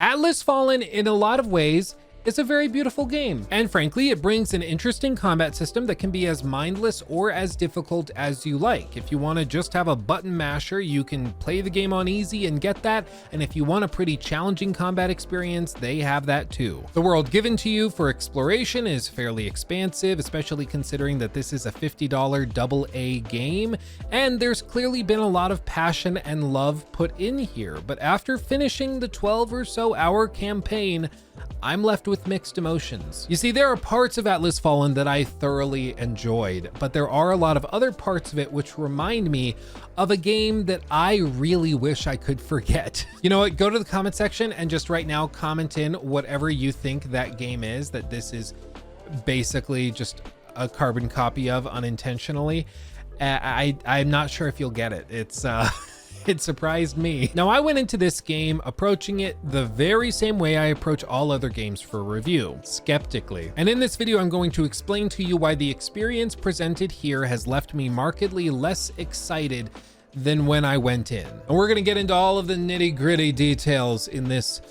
Atlas Fallen, in a lot of ways, is a very beautiful game. And frankly, it brings an interesting combat system that can be as mindless or as difficult as you like. If you want to just have a button masher, you can play the game on easy and get that. And if you want a pretty challenging combat experience, they have that too. The world given to you for exploration is fairly expansive, especially considering that this is a $50 AA game. And there's clearly been a lot of passion and love put in here. But after finishing the 12 or so hour campaign, I'm left with mixed emotions. You see, there are parts of Atlas Fallen that I thoroughly enjoyed, but there are a lot of other parts of it which remind me of a game that I really wish I could forget. You know what? Go to the comment section and just right now comment in whatever you think that game is, that this is basically just a carbon copy of unintentionally. I'm not sure if you'll get it. It surprised me. Now, I went into this game approaching it the very same way I approach all other games for review, skeptically. And in this video, I'm going to explain to you why the experience presented here has left me markedly less excited than when I went in. And we're gonna get into all of the nitty-gritty details in this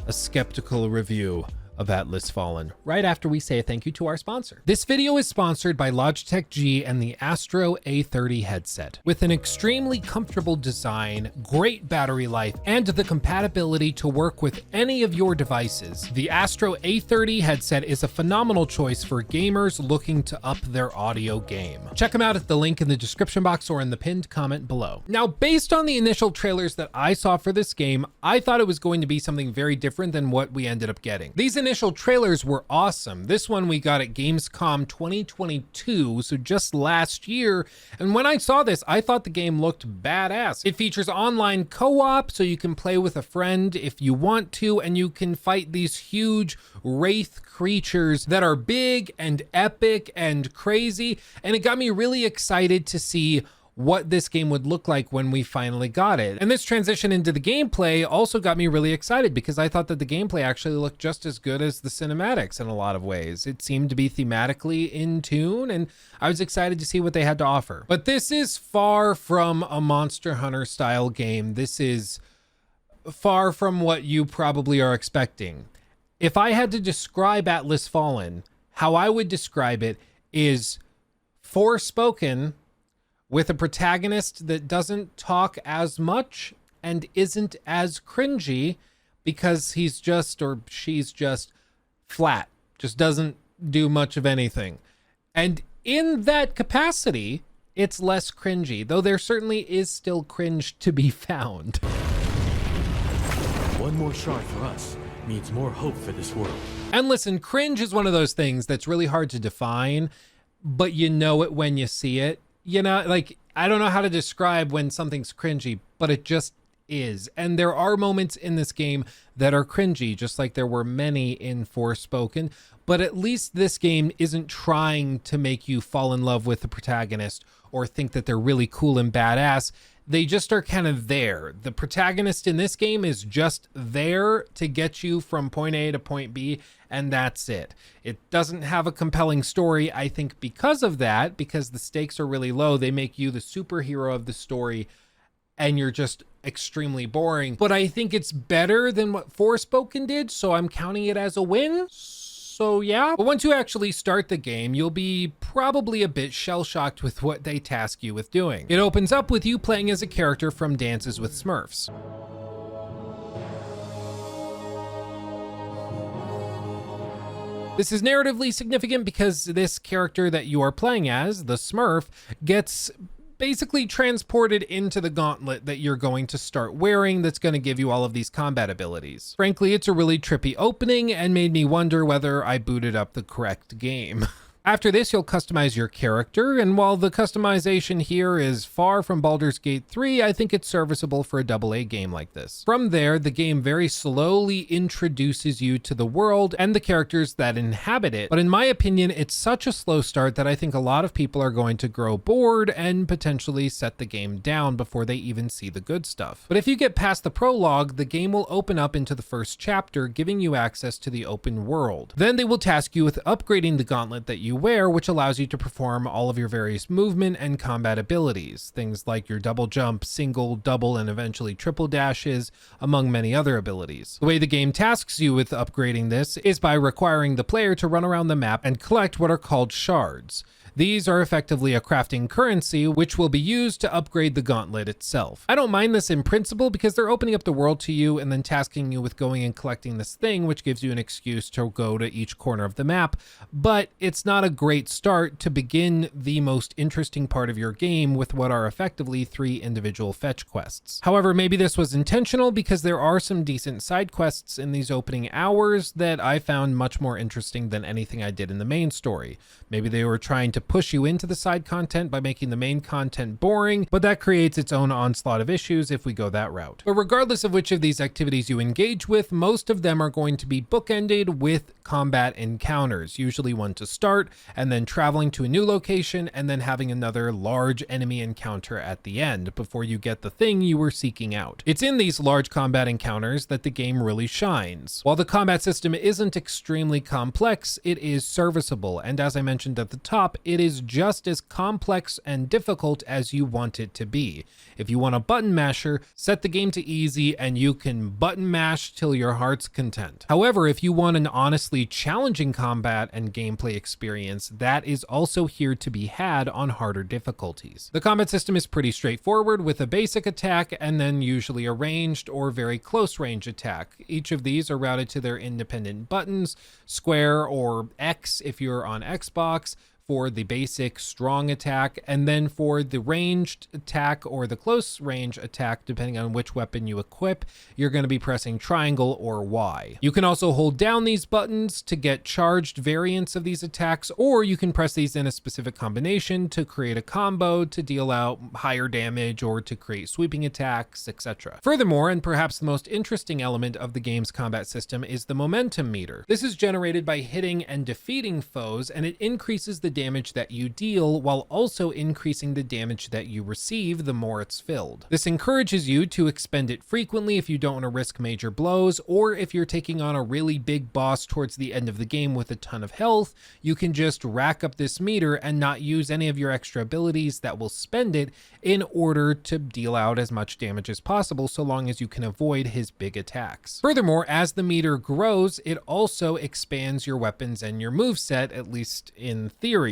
skeptical review of Atlas Fallen, right after we say a thank you to our sponsor. This video is sponsored by Logitech G and the Astro A30 headset. With an extremely comfortable design, great battery life, and the compatibility to work with any of your devices, the Astro A30 headset is a phenomenal choice for gamers looking to up their audio game. Check them out at the link in the description box or in the pinned comment below. Now, based on the initial trailers that I saw for this game, I thought it was going to be something very different than what we ended up getting. These initial trailers were awesome. This one we got at Gamescom 2022, so just last year. And when I saw this, I thought the game looked badass. It features online co-op, so you can play with a friend if you want to, and you can fight these huge wraith creatures that are big and epic and crazy. And it got me really excited to see what this game would look like when we finally got it. And this transition into the gameplay also got me really excited because I thought that the gameplay actually looked just as good as the cinematics in a lot of ways. It seemed to be thematically in tune, and I was excited to see what they had to offer. But this is far from a Monster Hunter style game. This is far from what you probably are expecting. If I had to describe Atlas Fallen, how I would describe it is Forspoken with a protagonist that doesn't talk as much and isn't as cringy because he's just, or she's just flat, just doesn't do much of anything. And in that capacity, it's less cringy, though there certainly is still cringe to be found. One more shard for us means more hope for this world. And listen, cringe is one of those things that's really hard to define, but you know it when you see it. You know, like, I don't know how to describe when something's cringy, but it just is. And there are moments in this game that are cringy, just like there were many in Forspoken. But at least this game isn't trying to make you fall in love with the protagonist or think that they're really cool and badass. They just are kind of there. The protagonist in this game is just there to get you from point A to point B, and that's it. It doesn't have a compelling story, I think, because of that, because the stakes are really low. They make you the superhero of the story, and you're just extremely boring. But I think it's better than what Forspoken did, so I'm counting it as a win. So yeah, but once you actually start the game, you'll be probably a bit shell-shocked with what they task you with doing. It opens up with you playing as a character from Dances with Smurfs. This is narratively significant because this character that you are playing as, the Smurf, gets basically transported into the gauntlet that you're going to start wearing that's going to give you all of these combat abilities. Frankly, it's a really trippy opening and made me wonder whether I booted up the correct game. After this, you'll customize your character, and while the customization here is far from Baldur's Gate 3, I think it's serviceable for a AA game like this. From there, the game very slowly introduces you to the world and the characters that inhabit it, but in my opinion, it's such a slow start that I think a lot of people are going to grow bored and potentially set the game down before they even see the good stuff. But if you get past the prologue, the game will open up into the first chapter, giving you access to the open world. Then they will task you with upgrading the gauntlet that you you wear, which allows you to perform all of your various movement and combat abilities, things like your double jump, single, double, and eventually triple dashes, among many other abilities. The way the game tasks you with upgrading this is by requiring the player to run around the map and collect what are called shards. These are effectively a crafting currency, which will be used to upgrade the gauntlet itself. I don't mind this in principle because they're opening up the world to you and then tasking you with going and collecting this thing, which gives you an excuse to go to each corner of the map, but it's not a great start to begin the most interesting part of your game with what are effectively 3 individual fetch quests. However, maybe this was intentional because there are some decent side quests in these opening hours that I found much more interesting than anything I did in the main story. Maybe they were trying to push you into the side content by making the main content boring, but that creates its own onslaught of issues if we go that route. But regardless of which of these activities you engage with, most of them are going to be bookended with combat encounters, usually one to start, and then traveling to a new location, and then having another large enemy encounter at the end before you get the thing you were seeking out. It's in these large combat encounters that the game really shines. While the combat system isn't extremely complex, it is serviceable, and as I mentioned at the top, it is just as complex and difficult as you want it to be. If you want a button masher, set the game to easy and you can button mash till your heart's content. However, if you want an honestly challenging combat and gameplay experience, that is also here to be had on harder difficulties. The combat system is pretty straightforward with a basic attack and then usually a ranged or very close range attack. Each of these are routed to their independent buttons, square or X if you're on Xbox, for the basic strong attack, and then for the ranged attack or the close range attack, depending on which weapon you equip, you're going to be pressing triangle or Y. You can also hold down these buttons to get charged variants of these attacks, or you can press these in a specific combination to create a combo to deal out higher damage or to create sweeping attacks, etc. Furthermore, and perhaps the most interesting element of the game's combat system is the momentum meter. This is generated by hitting and defeating foes, and it increases the damage that you deal while also increasing the damage that you receive the more it's filled. This encourages you to expend it frequently if you don't want to risk major blows, or if you're taking on a really big boss towards the end of the game with a ton of health, you can just rack up this meter and not use any of your extra abilities that will spend it in order to deal out as much damage as possible, so long as you can avoid his big attacks. Furthermore, as the meter grows, it also expands your weapons and your moveset, at least in theory.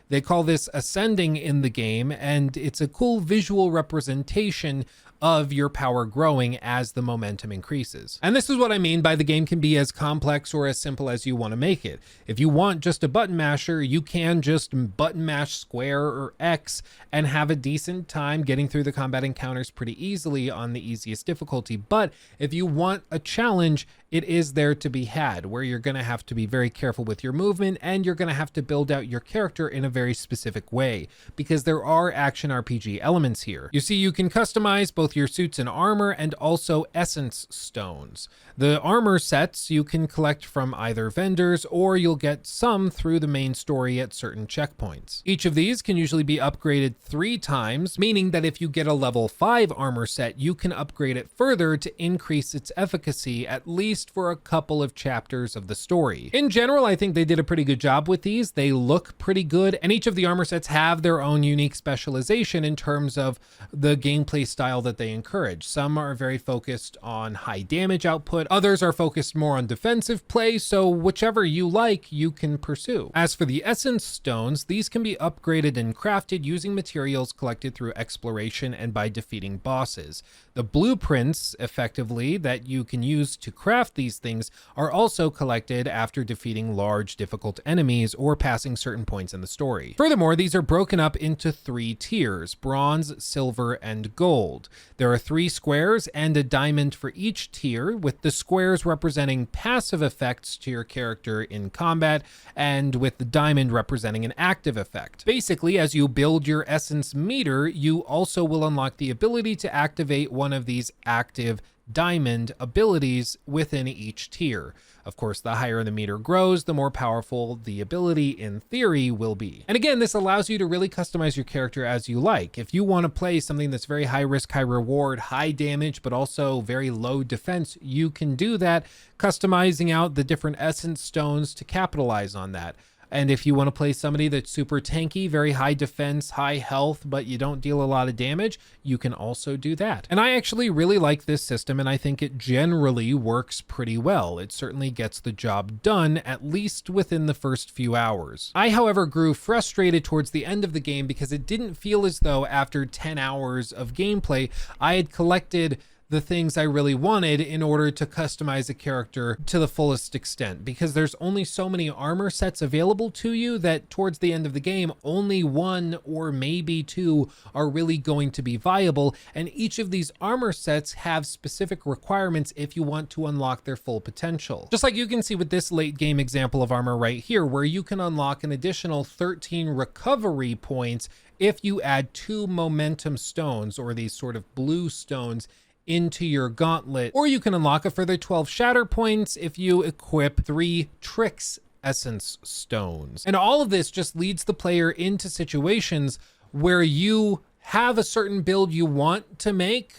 They call this ascending in the game, and it's a cool visual representation of your power growing as the momentum increases. And this is what I mean by the game can be as complex or as simple as you want to make it. If you want just a button masher, you can just button mash square or X and have a decent time getting through the combat encounters pretty easily on the easiest difficulty. But if you want a challenge, it is there to be had, where you're going to have to be very careful with your movement and you're going to have to build out your character in a very specific way, because there are action RPG elements here. You see, you can customize both your suits and armor and also essence stones. The armor sets you can collect from either vendors, or you'll get some through the main story at certain checkpoints. Each of these can usually be upgraded 3 times, meaning that if you get a level 5 armor set, you can upgrade it further to increase its efficacy at least for a couple of chapters of the story. In general, I think they did a pretty good job with these. They look pretty good, and each of the armor sets have their own unique specialization in terms of the gameplay style that they encourage. Some are very focused on high damage output, others are focused more on defensive play, so whichever you like, you can pursue. As for the essence stones, these can be upgraded and crafted using materials collected through exploration and by defeating bosses. The blueprints, effectively, that you can use to craft these things are also collected after defeating large, difficult enemies or passing certain points in the story. Furthermore, these are broken up into 3 tiers: bronze, silver, and gold. There are 3 squares and a diamond for each tier, with the squares representing passive effects to your character in combat, and with the diamond representing an active effect. Basically, as you build your essence meter, you also will unlock the ability to activate one of these active diamond abilities within each tier. Of course, the higher the meter grows, the more powerful the ability in theory will be. And again, this allows you to really customize your character as you like. If you want to play something that's very high risk, high reward, high damage, but also very low defense, you can do that, customizing out the different essence stones to capitalize on that. And if you want to play somebody that's super tanky, very high defense, high health, but you don't deal a lot of damage, you can also do that. And I actually really like this system, and I think it generally works pretty well. It certainly gets the job done, at least within the first few hours. I, however, grew frustrated towards the end of the game because it didn't feel as though after 10 hours of gameplay, I had collected the things I really wanted in order to customize a character to the fullest extent, because there's only so many armor sets available to you that towards the end of the game, only one or maybe two are really going to be viable. And each of these armor sets have specific requirements if you want to unlock their full potential. Just like you can see with this late game example of armor right here, where you can unlock an additional 13 recovery points if you add 2 momentum stones, or these sort of blue stones, into your gauntlet, or you can unlock a further 12 shatter points if you equip 3 tricks essence stones. And all of this just leads the player into situations where you have a certain build you want to make,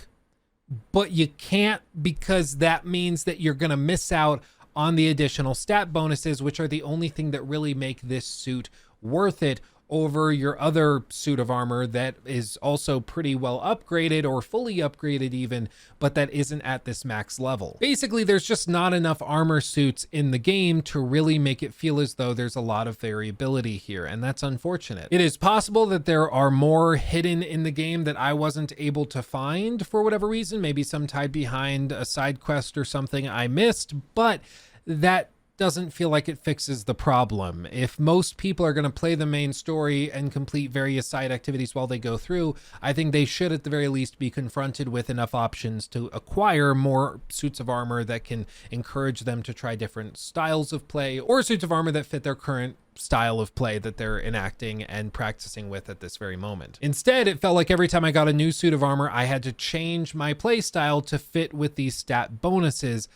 but you can't, because that means that you're going to miss out on the additional stat bonuses, which are the only thing that really make this suit worth it over your other suit of armor that is also pretty well upgraded, or fully upgraded even, but that isn't at this max level. Basically, there's just not enough armor suits in the game to really make it feel as though there's a lot of variability here, and that's unfortunate. It is possible that there are more hidden in the game that I wasn't able to find for whatever reason, maybe some tied behind a side quest or something I missed, but that doesn't feel like it fixes the problem. If most people are going to play the main story and complete various side activities while they go through, I think they should at the very least be confronted with enough options to acquire more suits of armor that can encourage them to try different styles of play, or suits of armor that fit their current style of play that they're enacting and practicing with at this very moment. Instead, it felt like every time I got a new suit of armor, I had to change my play style to fit with these stat bonuses.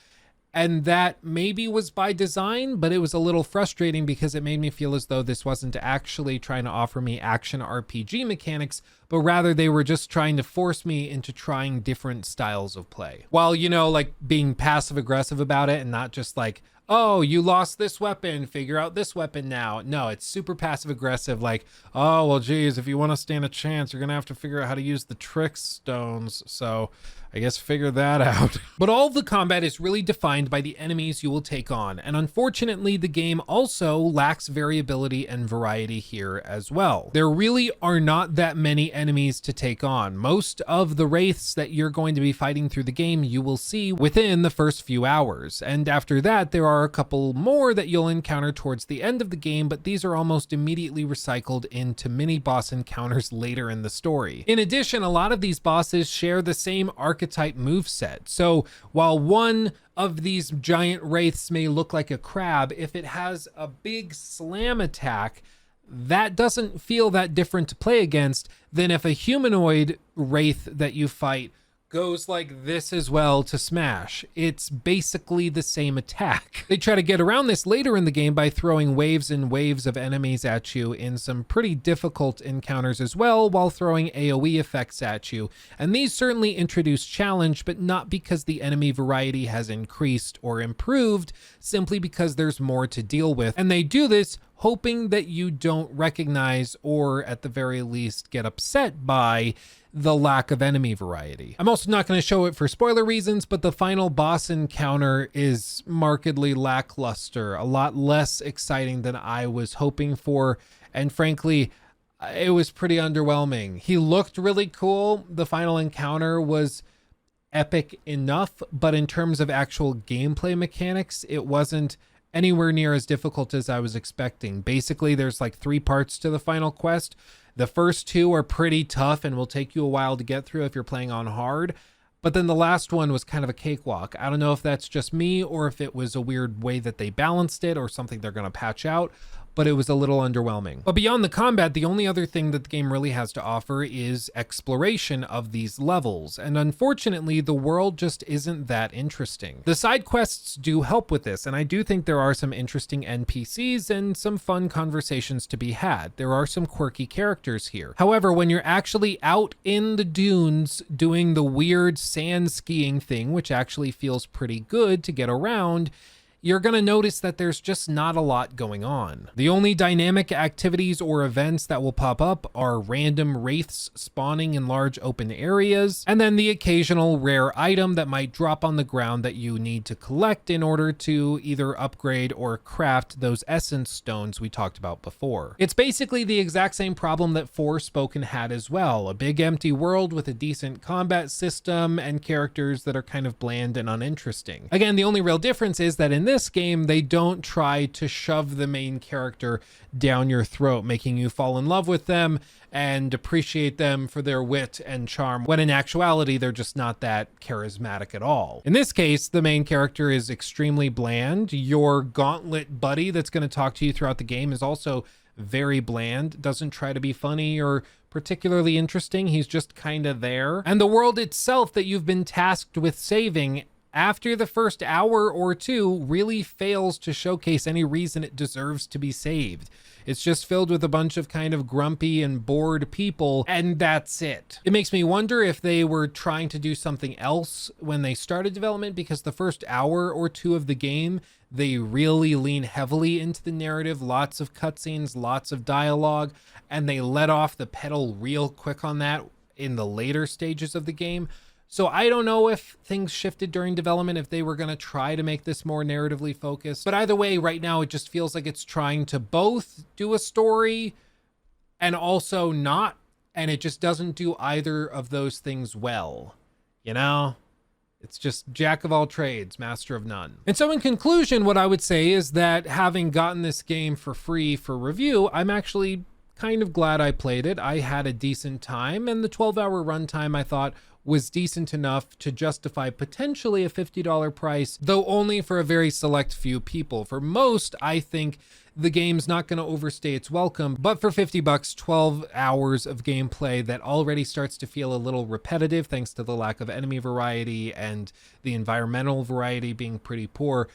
And that maybe was by design, but it was a little frustrating because it made me feel as though this wasn't actually trying to offer me action RPG mechanics, but rather they were just trying to force me into trying different styles of play. While, you know, like being passive aggressive about it and not just like, oh, you lost this weapon, figure out this weapon now. No, it's super passive aggressive, like, oh, well, geez, if you want to stand a chance, you're going to have to figure out how to use the trick stones. So I guess figure that out. But all of the combat is really defined by the enemies you will take on. And unfortunately, the game also lacks variability and variety here as well. There really are not that many enemies to take on. Most of the wraiths that you're going to be fighting through the game, you will see within the first few hours. And after that, there are a couple more that you'll encounter towards the end of the game, but these are almost immediately recycled into mini boss encounters later in the story. In addition, a lot of these bosses share the same archetype moveset. So while one of these giant wraiths may look like a crab, if it has a big slam attack, that doesn't feel that different to play against than if a humanoid wraith that you fight goes like this as well to smash. It's basically the same attack. They try to get around this later in the game by throwing waves and waves of enemies at you in some pretty difficult encounters as well, while throwing AoE effects at you. And these certainly introduce challenge, but not because the enemy variety has increased or improved, simply because there's more to deal with. And they do this hoping that you don't recognize, or at the very least get upset by, the lack of enemy variety. I'm also not going to show it for spoiler reasons, but the final boss encounter is markedly lackluster, a lot less exciting than I was hoping for, and frankly, it was pretty underwhelming. He looked really cool. The final encounter was epic enough, but in terms of actual gameplay mechanics, it wasn't anywhere near as difficult as I was expecting. Basically, there's like 3 parts to the final quest. The first 2 are pretty tough and will take you a while to get through if you're playing on hard. But then the last one was kind of a cakewalk. I don't know if that's just me or if it was a weird way that they balanced it or something they're going to patch out, but it was a little underwhelming. But beyond the combat, the only other thing that the game really has to offer is exploration of these levels. And unfortunately, the world just isn't that interesting. The side quests do help with this, and I do think there are some interesting NPCs and some fun conversations to be had. There are some quirky characters here. However, when you're actually out in the dunes doing the weird sand skiing thing, which actually feels pretty good to get around, you're going to notice that there's just not a lot going on. The only dynamic activities or events that will pop up are random wraiths spawning in large open areas, and then the occasional rare item that might drop on the ground that you need to collect in order to either upgrade or craft those essence stones we talked about before. It's basically the exact same problem that Forspoken had as well, a big empty world with a decent combat system and characters that are kind of bland and uninteresting. Again, the only real difference is that in this game, they don't try to shove the main character down your throat, making you fall in love with them and appreciate them for their wit and charm, when in actuality, they're just not that charismatic at all. In this case, the main character is extremely bland. Your gauntlet buddy that's going to talk to you throughout the game is also very bland, doesn't try to be funny or particularly interesting. He's just kind of there. And the world itself that you've been tasked with saving, after the first hour or two, really fails to showcase any reason it deserves to be saved. It's just filled with a bunch of kind of grumpy and bored people, and that's it. It makes me wonder if they were trying to do something else when they started development, because the first hour or two of the game, they really lean heavily into the narrative, lots of cutscenes, lots of dialogue, and they let off the pedal real quick on that in the later stages of the game. So I don't know if things shifted during development, if they were going to try to make this more narratively focused. But either way, right now, it just feels like it's trying to both do a story and also not. And it just doesn't do either of those things well. You know? It's just jack of all trades, master of none. And so in conclusion, what I would say is that having gotten this game for free for review, I'm actually kind of glad I played it. I had a decent time, and the 12-hour runtime I thought was decent enough to justify potentially a $50 price, though only for a very select few people. For most, I think the game's not going to overstay its welcome, but for 50 bucks, 12 hours of gameplay that already starts to feel a little repetitive thanks to the lack of enemy variety and the environmental variety being pretty poor,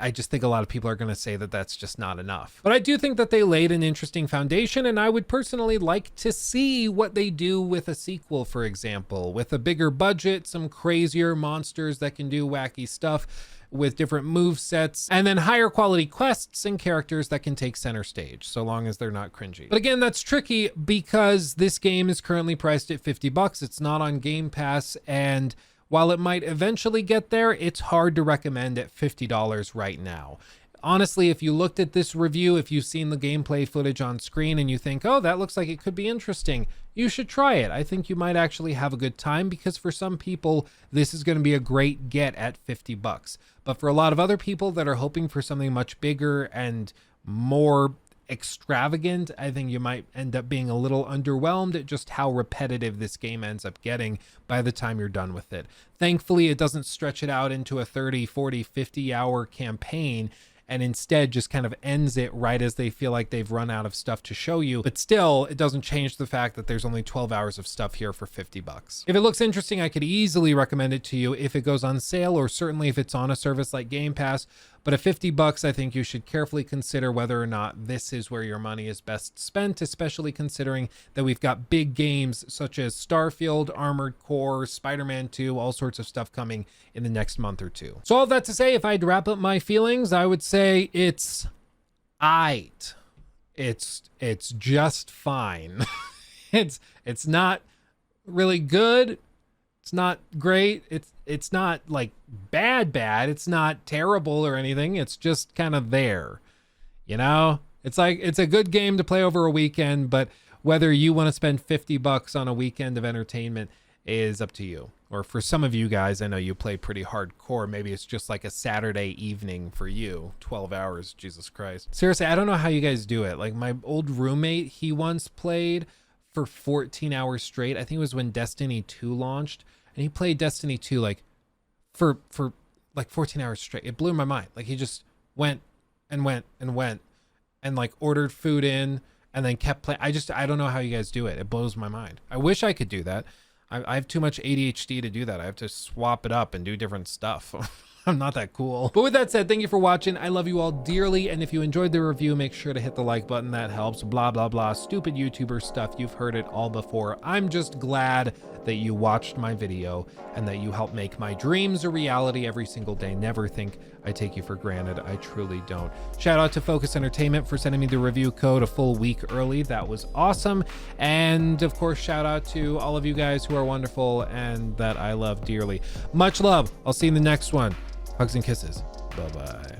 I just think a lot of people are going to say that that's just not enough. But I do think that they laid an interesting foundation, and I would personally like to see what they do with a sequel, for example, with a bigger budget, some crazier monsters that can do wacky stuff with different move sets, and then higher quality quests and characters that can take center stage, so long as they're not cringy. But again, that's tricky because this game is currently priced at 50 bucks. It's not on Game Pass, and while it might eventually get there, it's hard to recommend at $50 right now. Honestly, if you looked at this review, if you've seen the gameplay footage on screen and you think, oh, that looks like it could be interesting, you should try it. I think you might actually have a good time, because for some people, this is going to be a great get at 50 bucks. But for a lot of other people that are hoping for something much bigger and more extravagant, I think you might end up being a little underwhelmed at just how repetitive this game ends up getting by the time you're done with it. Thankfully, it doesn't stretch it out into a 30, 40, 50-hour campaign, and instead just kind of ends it right as they feel like they've run out of stuff to show you. But still, it doesn't change the fact that there's only 12 hours of stuff here for 50 bucks. If it looks interesting, I could easily recommend it to you if it goes on sale, or certainly if it's on a service like Game Pass. But at 50 bucks, I think you should carefully consider whether or not this is where your money is best spent, especially considering that we've got big games such as Starfield, Armored Core, Spider-Man 2, all sorts of stuff coming in the next month or two. So all that to say, if I had to wrap up my feelings, I would say it's aight. It's just fine. It's not really good. It's not great. It's not like bad. It's not terrible or anything. It's just kind of there, you know? It's like, it's a good game to play over a weekend, but whether you want to spend 50 bucks on a weekend of entertainment is up to you. Or for some of you guys, I know you play pretty hardcore. Maybe it's just like a Saturday evening for you. 12 hours, Jesus Christ. Seriously, I don't know how you guys do it. Like my old roommate, he once played for 14 hours straight. I think it was when Destiny 2 launched. And he played Destiny 2 like for like 14 hours straight. It blew my mind. Like he just went and like ordered food in and then kept playing. I don't know how you guys do it. It blows my mind. I wish I could do that. I have too much ADHD to do that. I have to swap it up and do different stuff. I'm not that cool. But with that said, thank you for watching. I love you all dearly. And if you enjoyed the review, make sure to hit the like button. That helps. Blah, blah, blah. Stupid YouTuber stuff. You've heard it all before. I'm just glad that you watched my video and that you help make my dreams a reality every single day. Never think I take you for granted. I truly don't. Shout out to Focus Entertainment for sending me the review code a full week early. That was awesome. And of course, shout out to all of you guys who are wonderful and that I love dearly. Much love. I'll see you in the next one. Hugs and kisses. Bye-bye.